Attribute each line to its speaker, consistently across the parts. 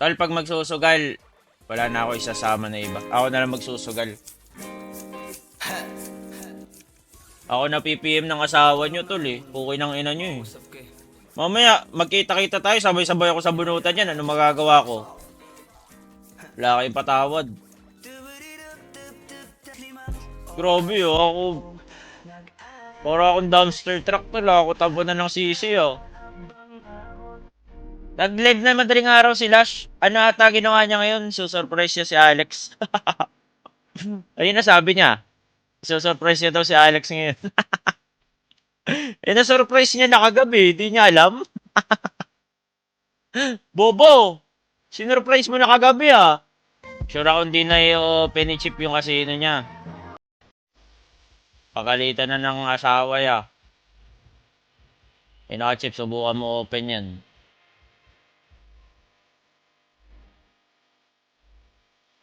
Speaker 1: Tol, pag magsusugal, wala na ako isasama na iba. Ako na lang magsusugal. Ako na PPM ng asawa nyo, tol eh. Okay ng ina nyo eh. Mamaya, magkita-kita tayo, sabay-sabay ako sa bunutan yan. Ano magagawa ko? Wala kayong patawad. Grabe oh, ako... Para akong dumpster truck tol, ako tabo na ng sisi oh. Nag-live na madaling araw si Lash. Ano ata ginawa niya ngayon? Susurprise niya si Alex. Ayun na sabi niya. Susurprise niya daw si Alex ngayon. Eh na-surprise niya na kagabi, di niya alam. Bobo! Sinurprise mo na kagabi ah. Sure ako hindi na i-open chip yung casino niya. Pagalitan na ng asawa ya. Chip, subukan mo open yan.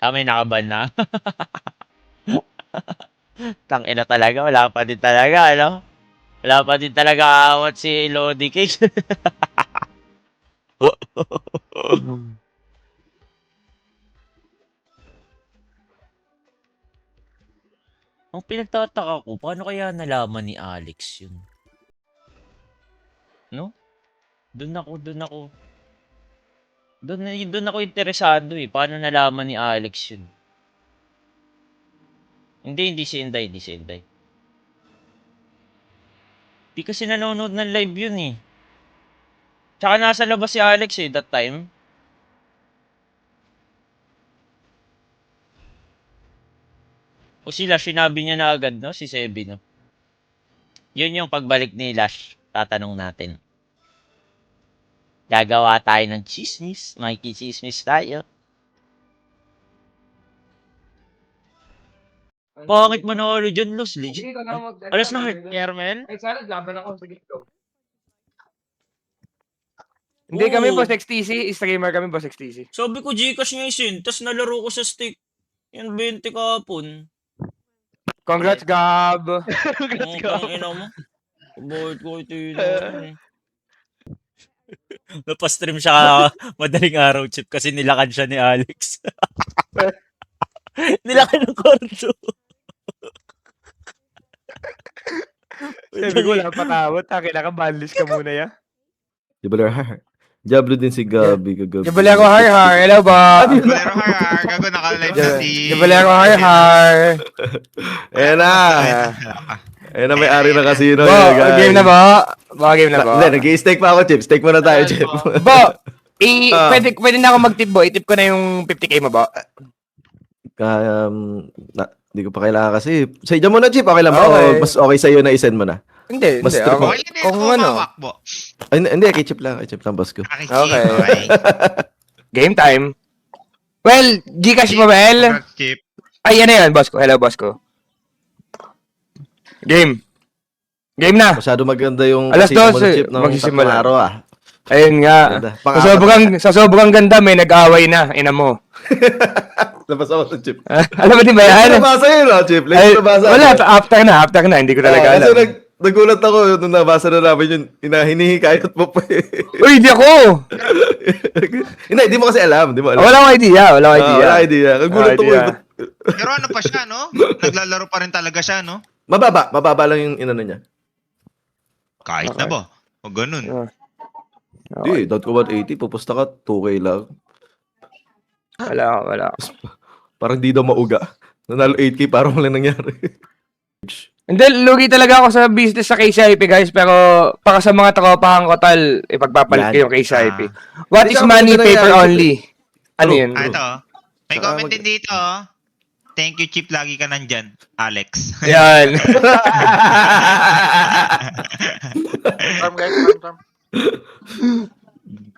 Speaker 1: May nakaban na. Tangina talaga, wala pa din talaga, ano? Wala pa din talaga awat si Lodi Cake. Ang pinagtataka ko, paano kaya nalaman ni Alex yun? No? Doon ako interesado eh. Paano nalaman ni Alex yun? Hindi si Inday. Di kasi nanonood ng live yun eh. Tsaka nasa labas si Alex eh, that time. O si Lash, sinabi niya na agad, no? Si Sebi, no? Yun yung pagbalik ni Lash. Tatanong natin. Gagawa tayo ng chismis. Makikichismis tayo. Pangit mo na ulo dyan, Luz. Legit. Alas na heart, Carmel.
Speaker 2: Ay, sana laban ako sa gito.
Speaker 3: Hindi
Speaker 1: Oo.
Speaker 3: kami Boss XTC, streamer kami Boss XTC.
Speaker 1: Sabi ko, Gcash nga isin. Tapos nalaro ko sa stick. Yan, 20 kahapon.
Speaker 3: Congrats, Gab!
Speaker 1: Ang ina mo. Bakit ko ito yun? Napastream siya madaling araw, Chip, kasi nilakan siya ni Alex. Nilakan ng kordo.
Speaker 3: Sabi ko, wala patawad. Kailangan banlist ka muna ya.
Speaker 4: Diablo din si Gabi kagabi.
Speaker 3: Jabalero har. Hello ba?
Speaker 5: Pero har, gago nakalive na si...
Speaker 3: Jabalero har.
Speaker 4: Ayan na. Ayan na, may ari na casino.
Speaker 3: Bo,
Speaker 4: guys.
Speaker 3: game na ba? Game na ba?
Speaker 4: Hindi, nag-i-stake pa ako, Chip. Stake muna tayo, Chip.
Speaker 3: Bo, pwede na ako mag-tip, bo. I-tip ko na yung 50k mo, ba?
Speaker 4: Hindi ko pa kailangan kasi. Sa dyan mo na, Chip. Okay lang ba?
Speaker 3: Okay.
Speaker 4: O mas okay sa'yo na isend mo na?
Speaker 3: Hindi.
Speaker 4: Mas
Speaker 3: Ako,
Speaker 5: Okay, hindi
Speaker 3: kung
Speaker 5: ako
Speaker 3: ano.
Speaker 5: mawakbo.
Speaker 4: Ay, hindi, kay Chip lang. Kay Chip lang, boss ko.
Speaker 3: Okay.
Speaker 5: Okay.
Speaker 3: Game time. Well, Gcash mo, Well.
Speaker 5: Congrats, Chip.
Speaker 3: Ay, ano yan, boss ko. Hello, boss ko. Game na.
Speaker 4: Masyado maganda yung
Speaker 3: Alas
Speaker 4: casino mo
Speaker 3: 12,
Speaker 4: na, Chip, ng
Speaker 3: magsisimula.
Speaker 4: tatlong araw, ah.
Speaker 3: Ayun nga.
Speaker 4: Ganda.
Speaker 3: Sa sobrang ganda, may nag-away na. Ina mo.
Speaker 4: Labas ako sa Chip.
Speaker 3: Alam mo din ba yan?
Speaker 4: Nabasa yun, no, Chip?
Speaker 3: Ay,
Speaker 4: Nabasa.
Speaker 3: wala, after na. Hindi ko talaga
Speaker 4: Kasi
Speaker 3: alam.
Speaker 4: nagulat ako nung nabasa na namin yun. Hinihikayat mo pa eh.
Speaker 3: Uy, hindi ako!
Speaker 4: Hindi mo kasi alam. Di mo alam.
Speaker 3: Walang idea. Walang idea.
Speaker 4: Wala idea. Nagulat ako.
Speaker 3: idea.
Speaker 5: Pero ano pa siya, no? Naglalaro pa rin talaga siya, no?
Speaker 4: Mababa lang yung inano niya.
Speaker 5: Kahit na ba? O ganun.
Speaker 4: Hindi, dot ko 180, pupusta ka, 2K lang.
Speaker 3: Wala.
Speaker 4: Parang di daw mauga. Nanalo 8K, parang wala nangyari.
Speaker 3: Hindi, lugi talaga ako sa business sa KCIP, guys. Pero, para sa mga tropahan ko, tal, ipagpapalit ko
Speaker 4: Yan.
Speaker 3: yung KCIP. What
Speaker 4: Hindi
Speaker 3: is
Speaker 4: ka
Speaker 3: money,
Speaker 4: maganda
Speaker 3: paper
Speaker 4: nangyari.
Speaker 3: only? Ano yun?
Speaker 5: Ah, ito. May
Speaker 4: Saka
Speaker 5: comment din dito, oh. Thank you, Chip. Lagi ka nandyan, Alex.
Speaker 3: Yan.
Speaker 2: Farm guys, farm.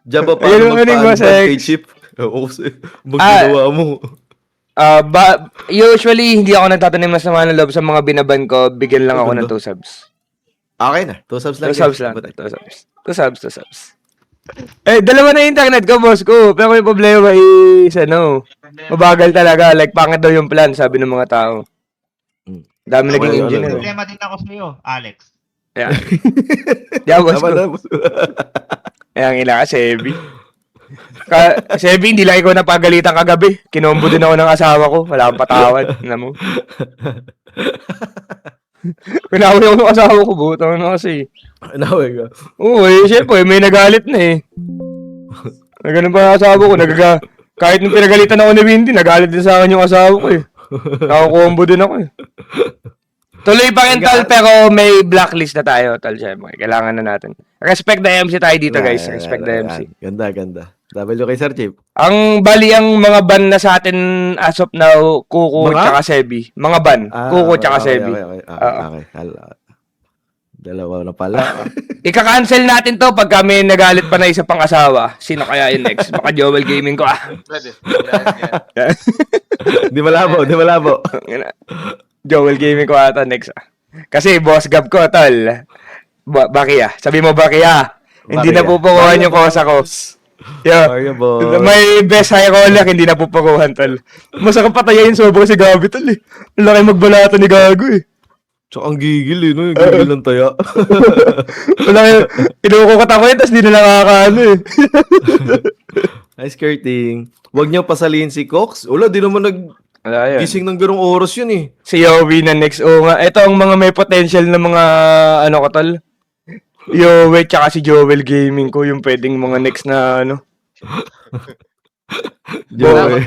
Speaker 4: Diyan pa
Speaker 3: Ayun
Speaker 4: paano
Speaker 3: ang galing, boss,
Speaker 4: magpa-unban
Speaker 3: X.
Speaker 4: kay Chip? Oo, kasi magagawa mo.
Speaker 3: Usually, hindi ako nagtatanim ng sama ng loob sa mga binaban ko. Bigyan lang ako ng 2 subs.
Speaker 4: Okay na, 2 subs lang.
Speaker 3: 2 subs lang. 2 subs. Dalawa na internet ko, boss ko. Pero may problema is, mabagal talaga. Like, pangit daw yung plan, sabi ng mga tao. Dami naging
Speaker 4: Wala,
Speaker 3: engineer.
Speaker 5: Problema din ako sa'yo, Alex.
Speaker 3: Yan. Boss
Speaker 4: Tama
Speaker 3: ko.
Speaker 4: na, boss.
Speaker 3: Ayan, ila kasi heavy. Sebi, hindi lang ikaw napagalitan kagabi. Kinombo din ako ng asawa ko. Wala akong patawad. Alam mo? Pinawin ako ng asawa ko. Butang na kasi.
Speaker 4: Nawag ka.
Speaker 3: Oo, syempre, may nagalit na eh. Ganun pa ang asawa ko. Kahit nung pinagalitan ako ni Windy, nagalit din sa akin yung asawa ko eh. Nakakombo din ako eh. Tuloy pa rin, tol, pero may blacklist na tayo, tol, syempre. Kailangan na natin. Respect the MC tayo dito, guys. Respect the MC.
Speaker 4: Ganda. W kay Sir Chip.
Speaker 3: Ang bali ang mga ban na sa atin as of now, Kuko
Speaker 4: Mga?
Speaker 3: tsaka Sebi. Mga ban. Kuko tsaka Sebi.
Speaker 4: Okay. Dalawa na pala.
Speaker 3: Ika-cancel natin to pag kami nagalit pa na isa pang asawa. Sino kaya yung next? Baka Joel Gaming ko ah.
Speaker 2: Pwede. Yan.
Speaker 4: Di malabo.
Speaker 3: Joel Gaming ko ata next ah. Kasi boss gab ko, tol. Baki ah. Sabi mo Baki ah. Hindi na
Speaker 4: Baki,
Speaker 3: pupukuhan yung kosa ko. Yeah.
Speaker 4: Mario boy.
Speaker 3: May best high roller, hindi na pupukuhan, tol. Masakap patayain sobrang si Gabi, tol eh. Ang laki magbalata ni Gago eh.
Speaker 4: Tsaka ang gigil eh, no? Yung gigil ng taya.
Speaker 3: Wala kinukukot ako yun, tapos di na nakakaano eh.
Speaker 4: Hi, skirting. Huwag niyo pasalihin si Cox. Wala, di naman
Speaker 3: Wala yun.
Speaker 4: nag-gising ng ganong oras yun eh.
Speaker 3: Si Yowie na next. Oo nga. Ito ang mga may potential na mga ano ko tol. Yowie tsaka si Joel Gaming ko yung pwedeng mga next na ano.
Speaker 4: Joey.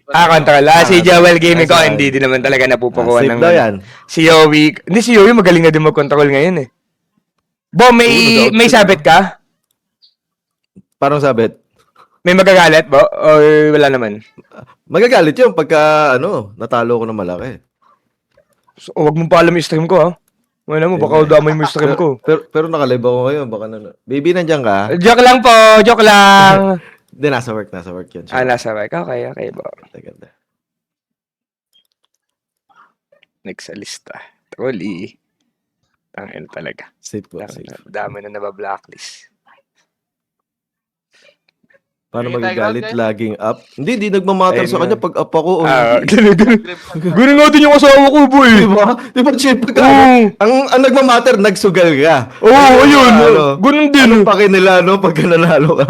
Speaker 3: Control. Si Joel Gaming ko hindi din naman talaga napupukuhan
Speaker 4: Safe
Speaker 3: ng
Speaker 4: daw yan.
Speaker 3: Si Yowie. Hindi si Yowie magaling na din mag-control ngayon eh. Bo, may sabit ka?
Speaker 4: Parang sabit.
Speaker 3: May magagalit, Bo? O wala naman?
Speaker 4: Magagalit yun pagka, natalo ko na malaki.
Speaker 3: So, wag mong paalam yung stream ko ha. Wala mo, baka damay mo yung stream ko.
Speaker 4: Pero nakalive ako ngayon. Baka Baby, nandiyan ka?
Speaker 3: Joke lang po, joke lang.
Speaker 4: Hindi, nasa work yun.
Speaker 3: Nasa mic. Okay, Bo.
Speaker 4: Ganda.
Speaker 3: Next sa lista. Truly. Tangin talaga.
Speaker 4: Safe po, safe.
Speaker 3: Dami na nabablacklist.
Speaker 4: Paano
Speaker 2: Sige,
Speaker 4: magagalit
Speaker 2: Tiger,
Speaker 4: laging up? Hindi, nagmamatter
Speaker 3: Ayun
Speaker 4: sa
Speaker 3: nga.
Speaker 4: kanya pag up ako.
Speaker 3: Ganun nga din yung asawa ko, boy.
Speaker 4: Di ba, Chip? Pagka, ang nagmamatter, nagsugal ka.
Speaker 3: Ayun.
Speaker 4: Ano?
Speaker 3: Ganun din.
Speaker 4: Anong pake nila, pagka nanalo ka?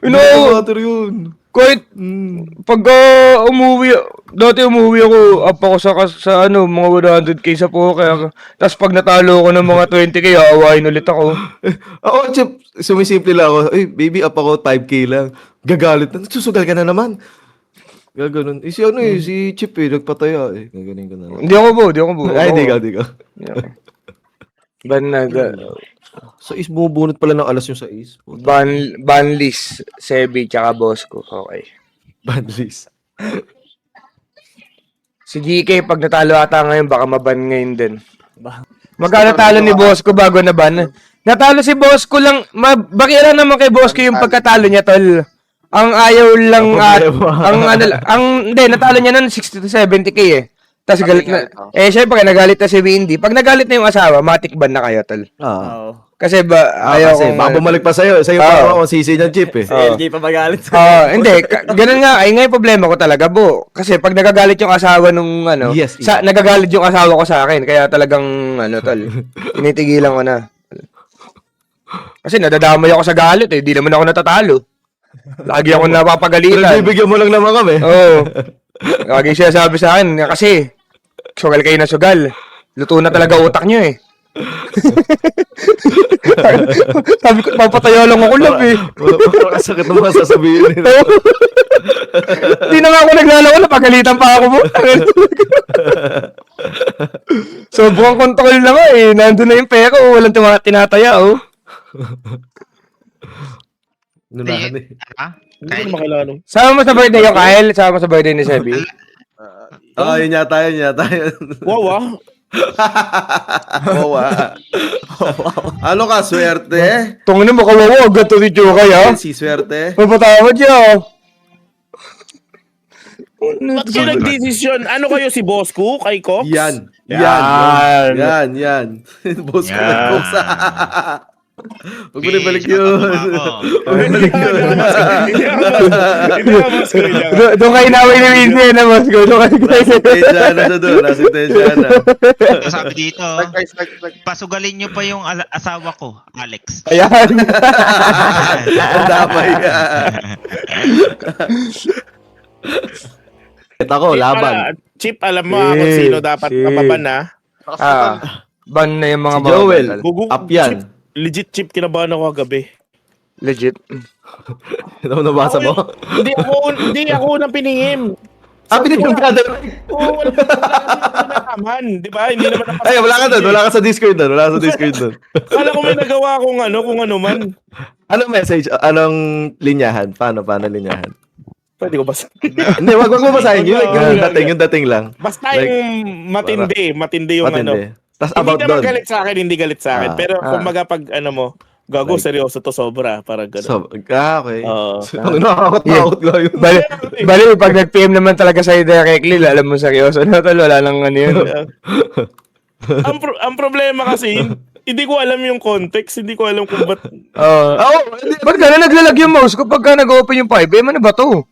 Speaker 3: Nagmamatter
Speaker 4: yun.
Speaker 3: Kahit pag dati umuwi ako, up ako sa mga 100k sa poker. Tapos pag natalo ko ng mga 20k, aawain ulit ako.
Speaker 4: Ako, Chip, sumisimple lang ako. Baby, up ako, 5k lang. Gagalit na. Susugal ka na naman. Gaganon. Si Chip nagpataya Gaganin ko na lang.
Speaker 3: Hindi ako po.
Speaker 4: Ay, di ka. Sa is, bumubunot pala ng alas yung sa is.
Speaker 3: Banlist, Sebi, tsaka boss ko. Okay.
Speaker 4: Banlist.
Speaker 3: Si GK, pag natalo ata ngayon, baka maban ngayon din. Magkano talo ni boss ko bago na ban? Natalo si boss ko lang, bakira naman kay boss ko yung pagkatalo niya, tol. Ang ayaw lang, hindi, natalo niya nun 60 to 70k eh. Tapos galit na, syempre, nagalit na si Windy. Pag nagalit na yung asawa, matik ban na kayo, tol. Kasi ayaw
Speaker 4: Kasi
Speaker 3: kong...
Speaker 4: baka bumalik pa sa'yo. Sa'yo pa ako sisi niyan, Chip eh.
Speaker 6: LJ pa magalit.
Speaker 3: Hindi, ganun nga, ay nga yung problema ko talaga, Bo. Kasi pag nagagalit yung asawa nung
Speaker 4: Yes,
Speaker 3: nagagalit yung asawa ko sa akin, kaya talagang tol, tinitigilan ko na. Kasi nadadamay ako sa galit eh, di naman ako natatalo. Lagi ako
Speaker 4: Pero
Speaker 3: napapagalitan.
Speaker 4: bibigyan mo lang naman kami.
Speaker 3: Oo. Lagi siya sabi sa akin, kasi sugal kayo na sugal. Luto na talaga utak nyo eh. Sabi ko, papatayo lang ako love eh.
Speaker 4: Parang sakit naman sasabihin nila.
Speaker 3: Hindi na nga ako naglalaro na pagalitan pa ako mo. Sobrang control na nga eh. Nandun na yung pera oh. Walang tinataya oh.
Speaker 4: Nunahan eh.
Speaker 6: Hindi ko na makilala.
Speaker 3: Sama mo sa birthday yung Kyle? Sama mo sa birthday ni Sebi?
Speaker 4: Yun yata yun.
Speaker 6: Wow.
Speaker 4: Ano ka, swerte?
Speaker 3: Tungin mo kawawa. Agad to si Chokay ha?
Speaker 4: Si swerte?
Speaker 3: Mapatawad siya.
Speaker 6: Ba't kayo nag-desisyon? Ano kayo si Boss ko? Kay Cox?
Speaker 4: Yan.
Speaker 3: Yan.
Speaker 4: Boss ko nagkuksa. Huwag mo na balik yun.
Speaker 6: Hindi ako Bosco.
Speaker 3: Doon kayo naway ni Winnie na, boss ko. Doon kayo
Speaker 4: Nasintensya na doon. Nasintensya na.
Speaker 5: Sabi dito,
Speaker 2: Nag-
Speaker 5: pasugalin nyo pa yung asawa ko, Alex.
Speaker 3: Ayan.
Speaker 4: Ang damay ka. Ito ako, laban.
Speaker 6: Chip, alam mo kung sino dapat
Speaker 3: Shit.
Speaker 6: mababan na.
Speaker 3: Ban na yung mga
Speaker 4: Si Joel.
Speaker 3: babatal.
Speaker 4: Up yan.
Speaker 6: Chip, legit Chip, kinabahan ako kagabi.
Speaker 3: Legit.
Speaker 4: Ano nabasa mo?
Speaker 6: Hindi ako unang piningim.
Speaker 4: Pinigyan ka doon.
Speaker 6: Oo, wala naman. Di ba? Hindi naman napasok.
Speaker 4: Ay, wala ka doon. Wala ka sa Discord doon. Wala ka sa Discord doon.
Speaker 6: Kala ko may nagawa kung ano man.
Speaker 4: Anong message? Anong linyahan? Paano linyahan?
Speaker 6: Pwede ko basta.
Speaker 4: Hindi, wag mo basahin yun. Yung dating lang.
Speaker 6: Basta
Speaker 4: Like,
Speaker 6: yung matindi yung ano.
Speaker 4: Matindi. Tapos
Speaker 6: Hindi
Speaker 4: about
Speaker 6: naman
Speaker 4: doon.
Speaker 6: galit sa akin, hindi galit sa akin. Pero kumbaga pag ano mo, gago,
Speaker 4: Like-
Speaker 6: seryoso to, sobra. Parang gano'n.
Speaker 4: So, okay.
Speaker 6: Oo.
Speaker 4: Ang nakakatakot nga yun.
Speaker 3: Bali, pag nag-PM naman talaga sa'yo directly, alam mo seryoso na tol, wala nang ano yun.
Speaker 6: Ang problema kasi, hindi ko alam yung context, hindi ko alam kung ba't.
Speaker 3: Ba't ka na naglalag yung mouse ko pagka nag-open yung 5M? Ano ba to?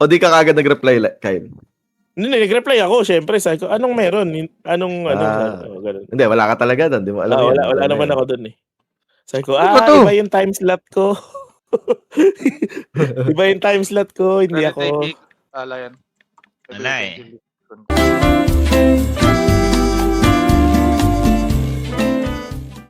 Speaker 4: O di ka kagad nag-reply, Kyle.
Speaker 6: Hindi, nag-reply ako, syempre. Sabi ko, anong meron? Anong, ganun.
Speaker 4: Hindi, wala ka talaga doon. Di mo alam yan.
Speaker 6: Wala naman ako dun eh. Sabi ko,
Speaker 3: Ano ba to?
Speaker 6: iba yung time slot ko. Iba yung time slot ko, hindi ako.
Speaker 2: Wala yan.
Speaker 5: Wala eh.